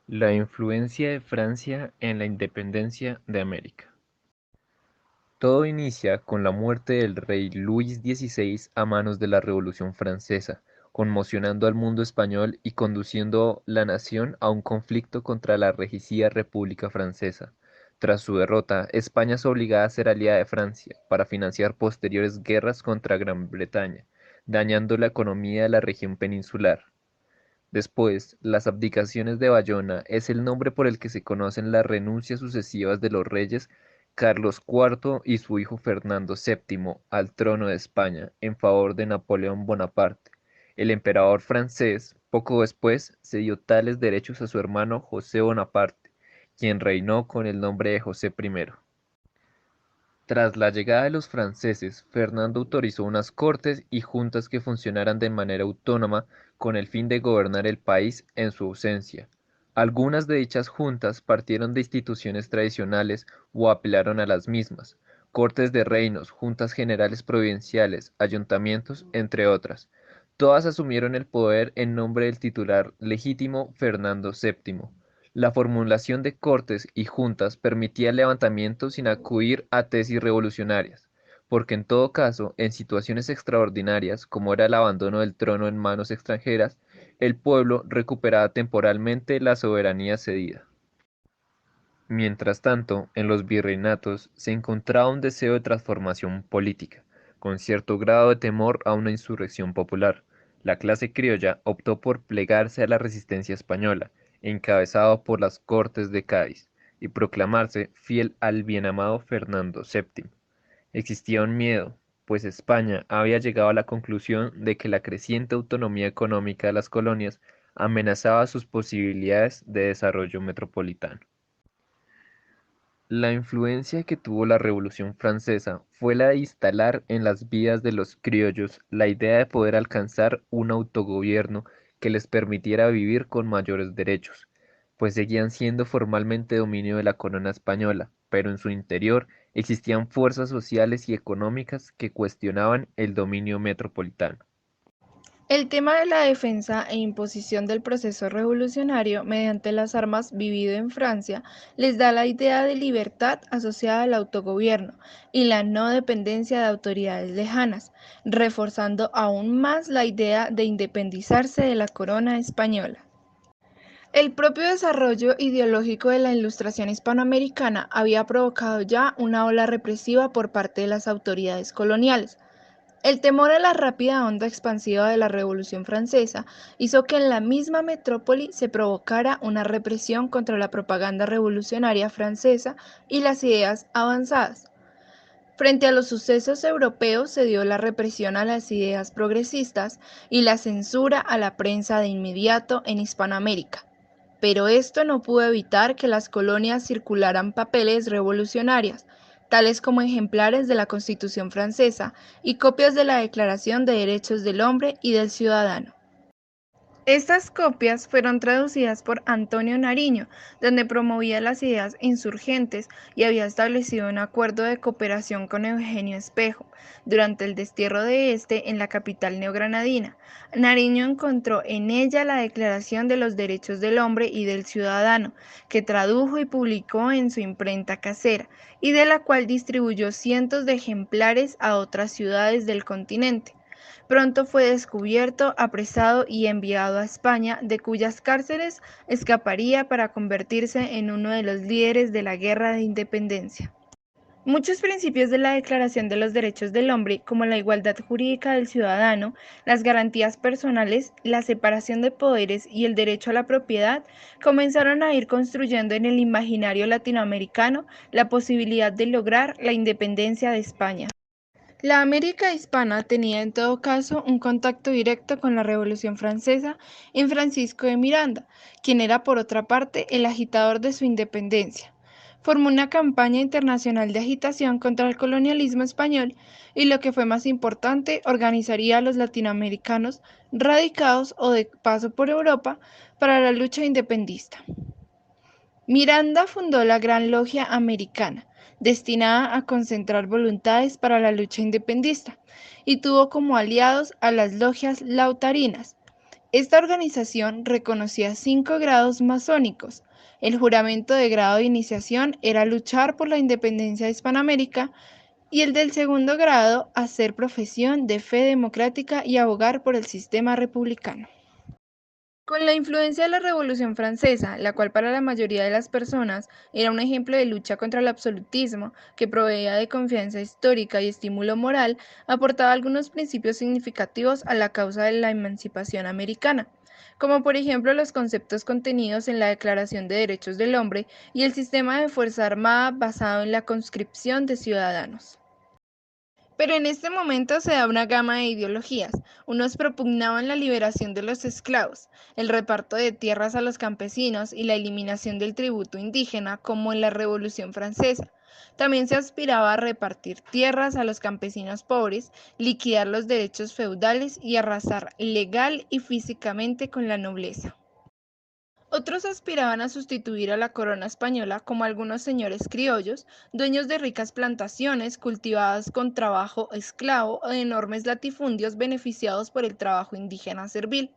La influencia de Francia en la independencia de América. Todo inicia con la muerte del rey Luis XVI a manos de la Revolución Francesa, conmocionando al mundo español y conduciendo la nación a un conflicto contra la regicida República Francesa. Tras su derrota, España es obligada a ser aliada de Francia para financiar posteriores guerras contra Gran Bretaña, dañando la economía de la región peninsular. Después, las abdicaciones de Bayona es el nombre por el que se conocen las renuncias sucesivas de los reyes Carlos IV y su hijo Fernando VII al trono de España en favor de Napoleón Bonaparte. El emperador francés, poco después, cedió tales derechos a su hermano José Bonaparte, quien reinó con el nombre de José I. Tras la llegada de los franceses, Fernando autorizó unas cortes y juntas que funcionaran de manera autónoma con el fin de gobernar el país en su ausencia. Algunas de dichas juntas partieron de instituciones tradicionales o apelaron a las mismas, cortes de reinos, juntas generales provinciales, ayuntamientos, entre otras. Todas asumieron el poder en nombre del titular legítimo Fernando VII. La formulación de cortes y juntas permitía el levantamiento sin acudir a tesis revolucionarias, porque en todo caso, en situaciones extraordinarias, como era el abandono del trono en manos extranjeras, el pueblo recuperaba temporalmente la soberanía cedida. Mientras tanto, en los virreinatos se encontraba un deseo de transformación política, con cierto grado de temor a una insurrección popular. La clase criolla optó por plegarse a la resistencia española, encabezado por las Cortes de Cádiz, y proclamarse fiel al bien amado Fernando VII. Existía un miedo, pues España había llegado a la conclusión de que la creciente autonomía económica de las colonias amenazaba sus posibilidades de desarrollo metropolitano. La influencia que tuvo la Revolución Francesa fue la de instalar en las vidas de los criollos la idea de poder alcanzar un autogobierno que les permitiera vivir con mayores derechos, pues seguían siendo formalmente dominio de la corona española, pero en su interior existían fuerzas sociales y económicas que cuestionaban el dominio metropolitano. El tema de la defensa e imposición del proceso revolucionario mediante las armas vivido en Francia les da la idea de libertad asociada al autogobierno y la no dependencia de autoridades lejanas, reforzando aún más la idea de independizarse de la corona española. El propio desarrollo ideológico de la Ilustración hispanoamericana había provocado ya una ola represiva por parte de las autoridades coloniales. El temor a la rápida onda expansiva de la Revolución Francesa hizo que en la misma metrópoli se provocara una represión contra la propaganda revolucionaria francesa y las ideas avanzadas. Frente a los sucesos europeos se dio la represión a las ideas progresistas y la censura a la prensa de inmediato en Hispanoamérica. Pero esto no pudo evitar que las colonias circularan papeles revolucionarios, tales como ejemplares de la Constitución francesa y copias de la Declaración de Derechos del Hombre y del Ciudadano. Estas copias fueron traducidas por Antonio Nariño, donde promovía las ideas insurgentes y había establecido un acuerdo de cooperación con Eugenio Espejo. Durante el destierro de este en la capital neogranadina, Nariño encontró en ella la Declaración de los Derechos del Hombre y del Ciudadano, que tradujo y publicó en su imprenta casera, y de la cual distribuyó cientos de ejemplares a otras ciudades del continente. Pronto fue descubierto, apresado y enviado a España, de cuyas cárceles escaparía para convertirse en uno de los líderes de la Guerra de Independencia. Muchos principios de la Declaración de los Derechos del Hombre, como la igualdad jurídica del ciudadano, las garantías personales, la separación de poderes y el derecho a la propiedad, comenzaron a ir construyendo en el imaginario latinoamericano la posibilidad de lograr la independencia de España. La América hispana tenía en todo caso un contacto directo con la Revolución Francesa en Francisco de Miranda, quien era por otra parte el agitador de su independencia. Formó una campaña internacional de agitación contra el colonialismo español y, lo que fue más importante, organizaría a los latinoamericanos radicados o de paso por Europa para la lucha independista. Miranda fundó la Gran Logia Americana, destinada a concentrar voluntades para la lucha independista, y tuvo como aliados a las logias lautarinas, Esta organización reconocía 5 grados masónicos. El juramento de grado de iniciación era luchar por la independencia de Hispanoamérica y el del segundo grado hacer profesión de fe democrática y abogar por el sistema republicano. Con la influencia de la Revolución Francesa, la cual para la mayoría de las personas era un ejemplo de lucha contra el absolutismo, que proveía de confianza histórica y estímulo moral, aportaba algunos principios significativos a la causa de la emancipación americana, como por ejemplo los conceptos contenidos en la Declaración de Derechos del Hombre y el sistema de fuerza armada basado en la conscripción de ciudadanos. Pero en este momento se da una gama de ideologías. Unos propugnaban la liberación de los esclavos, el reparto de tierras a los campesinos y la eliminación del tributo indígena, como en la Revolución Francesa. También se aspiraba a repartir tierras a los campesinos pobres, liquidar los derechos feudales y arrasar legal y físicamente con la nobleza. Otros aspiraban a sustituir a la corona española como algunos señores criollos, dueños de ricas plantaciones cultivadas con trabajo esclavo o de enormes latifundios beneficiados por el trabajo indígena servil.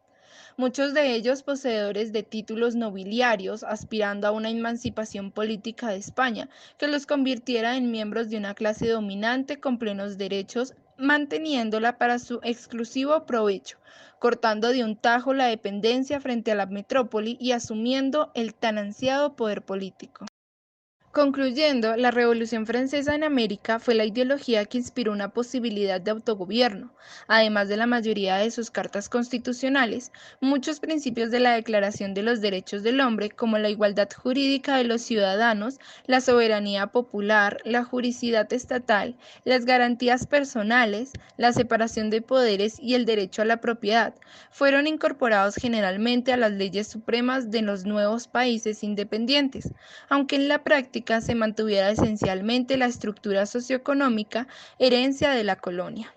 Muchos de ellos poseedores de títulos nobiliarios, aspirando a una emancipación política de España que los convirtiera en miembros de una clase dominante con plenos derechos, manteniéndola para su exclusivo provecho, cortando de un tajo la dependencia frente a la metrópoli y asumiendo el tan ansiado poder político. Concluyendo, la Revolución Francesa en América fue la ideología que inspiró una posibilidad de autogobierno. Además de la mayoría de sus cartas constitucionales, muchos principios de la Declaración de los Derechos del Hombre, como la igualdad jurídica de los ciudadanos, la soberanía popular, la juridicidad estatal, las garantías personales, la separación de poderes y el derecho a la propiedad, fueron incorporados generalmente a las leyes supremas de los nuevos países independientes, aunque en la práctica se mantuviera esencialmente la estructura socioeconómica, herencia de la colonia.